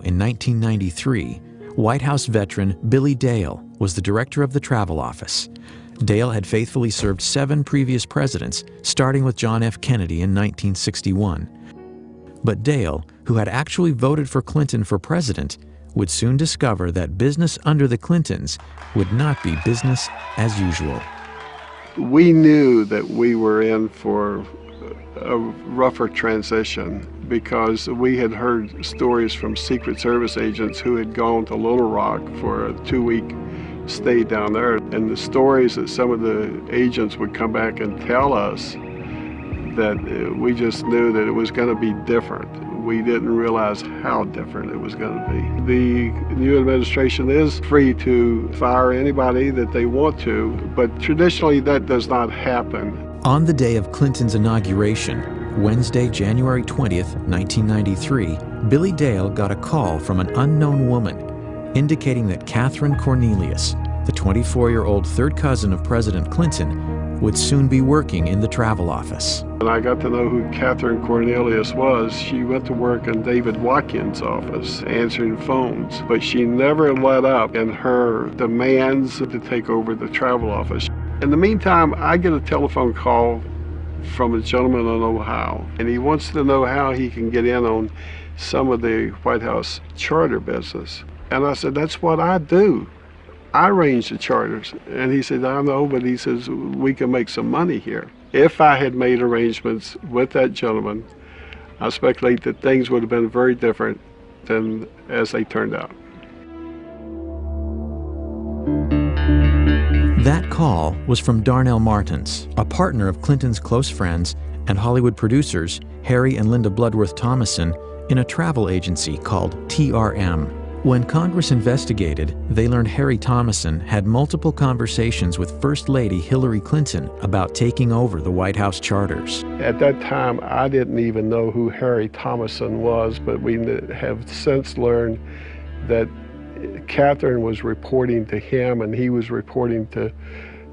in 1993, White House veteran Billy Dale was the director of the Travel Office. Dale had faithfully served 7 previous presidents, starting with John F. Kennedy in 1961. But Dale, who had actually voted for Clinton for president, would soon discover that business under the Clintons would not be business as usual. We knew that we were in for a rougher transition because we had heard stories from Secret Service agents who had gone to Little Rock for a 2-week stay down there. And the stories that some of the agents would come back and tell us, that we just knew that it was going to be different. We didn't realize how different it was going to be. The new administration is free to fire anybody that they want to, but traditionally that does not happen. On the day of Clinton's inauguration, Wednesday, January 20th, 1993, Billy Dale got a call from an unknown woman indicating that Catherine Cornelius, the 24-year-old third cousin of President Clinton, would soon be working in the Travel Office. And I got to know who Catherine Cornelius was. She went to work in David Watkins' office, answering phones, but she never let up in her demands to take over the Travel Office. In the meantime, I get a telephone call from a gentleman in Ohio, and he wants to know how he can get in on some of the White House charter business. And I said, that's what I do. I arrange the charters. And he said, I know, but he says, we can make some money here. If I had made arrangements with that gentleman, I speculate that things would have been very different than as they turned out. That call was from Darnell Martins, a partner of Clinton's close friends and Hollywood producers Harry and Linda Bloodworth Thomason in a travel agency called TRM. When Congress investigated, they learned Harry Thomason had multiple conversations with First Lady Hillary Clinton about taking over the White House charters. At that time, I didn't even know who Harry Thomason was, but we have since learned that Catherine was reporting to him and he was reporting to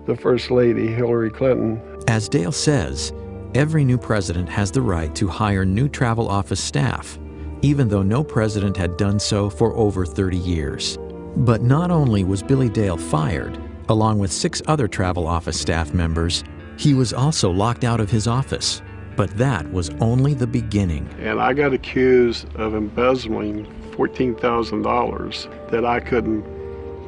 the First Lady Hillary Clinton. As Dale says, every new president has the right to hire new Travel Office staff, even though no president had done so for over 30 years. But not only was Billy Dale fired, along with 6 other Travel Office staff members, he was also locked out of his office. But that was only the beginning. And I got accused of embezzling $14,000 that I couldn't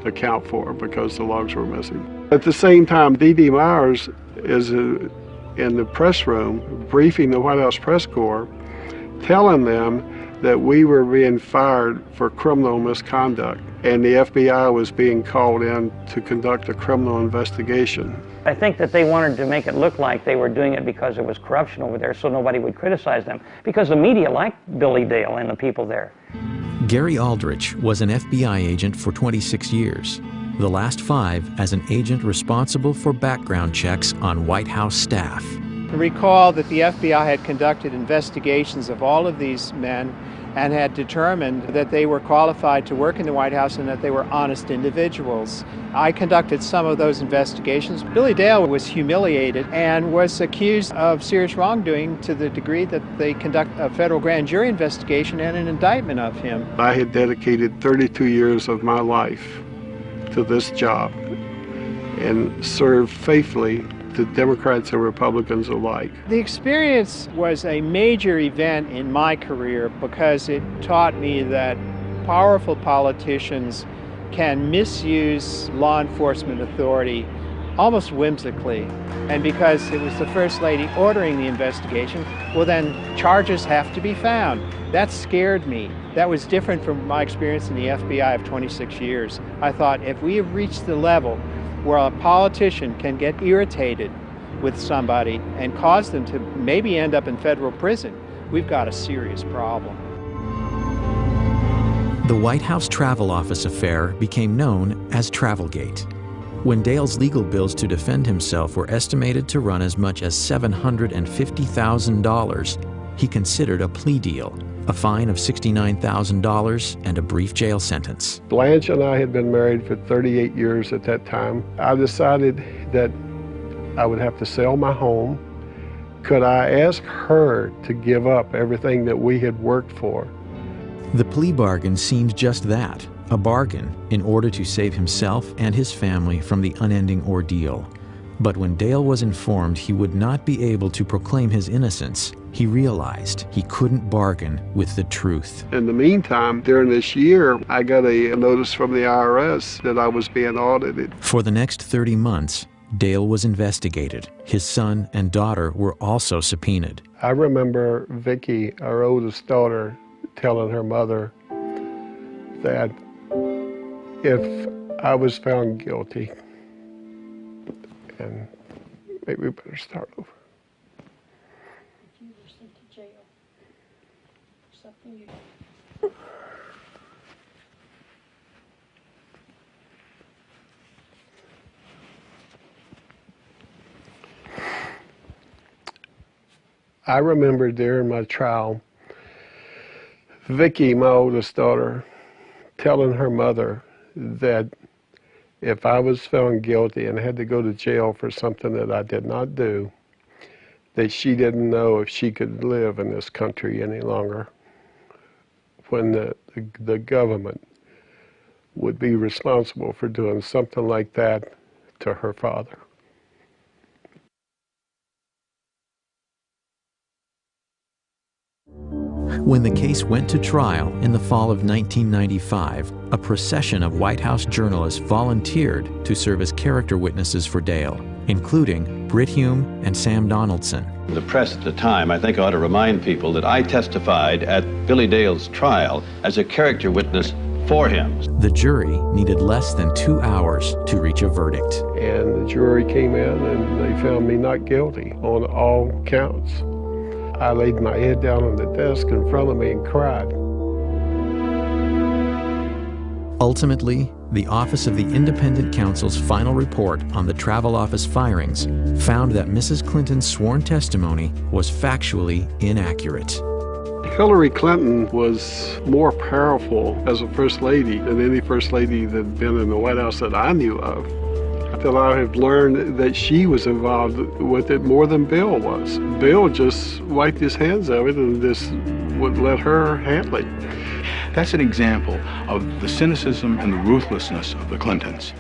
account for because the logs were missing. At the same time, D.D. Myers is in the press room briefing the White House press corps, telling them that we were being fired for criminal misconduct and the FBI was being called in to conduct a criminal investigation. I think that they wanted to make it look like they were doing it because there was corruption over there so nobody would criticize them, because the media liked Billy Dale and the people there. Gary Aldrich was an FBI agent for 26 years, the last 5 as an agent responsible for background checks on White House staff. Recall that the FBI had conducted investigations of all of these men and had determined that they were qualified to work in the White House and that they were honest individuals. I conducted some of those investigations. Billy Dale was humiliated and was accused of serious wrongdoing to the degree that they conduct a federal grand jury investigation and an indictment of him. I had dedicated 32 years of my life to this job and served faithfully to Democrats and Republicans alike. The experience was a major event in my career because it taught me that powerful politicians can misuse law enforcement authority almost whimsically. And because it was the First Lady ordering the investigation, well then charges have to be found. That scared me. That was different from my experience in the FBI of 26 years. I thought, if we have reached the level where a politician can get irritated with somebody and cause them to maybe end up in federal prison, we've got a serious problem. The White House Travel Office affair became known as Travelgate. When Dale's legal bills to defend himself were estimated to run as much as $750,000, he considered a plea deal, a fine of $69,000 and a brief jail sentence. Blanche and I had been married for 38 years at that time. I decided that I would have to sell my home. Could I ask her to give up everything that we had worked for? The plea bargain seemed just that, a bargain in order to save himself and his family from the unending ordeal. But when Dale was informed he would not be able to proclaim his innocence, he realized he couldn't bargain with the truth. In the meantime, during this year, I got a notice from the IRS that I was being audited. For the next 30 months, Dale was investigated. His son and daughter were also subpoenaed. I remember Vicki, our oldest daughter, telling her mother that if I was found guilty, and maybe we better start over. You were sent to jail for something you... I remember during my trial, Vicki, my oldest daughter, telling her mother that if I was found guilty and had to go to jail for something that I did not do, that she didn't know if she could live in this country any longer, when the government would be responsible for doing something like that to her father. When the case went to trial in the fall of 1995, a procession of White House journalists volunteered to serve as character witnesses for Dale, including Britt Hume and Sam Donaldson. The press at the time, I think, ought to remind people that I testified at Billy Dale's trial as a character witness for him. The jury needed less than 2 hours to reach a verdict. And the jury came in and they found me not guilty on all counts. I laid my head down on the desk in front of me and cried. Ultimately, the Office of the Independent Counsel's final report on the Travel Office firings found that Mrs. Clinton's sworn testimony was factually inaccurate. Hillary Clinton was more powerful as a first lady than any first lady that had been in the White House that I knew of. That I have learned that she was involved with it more than Bill was. Bill just wiped his hands of it and just would let her handle it. That's an example of the cynicism and the ruthlessness of the Clintons.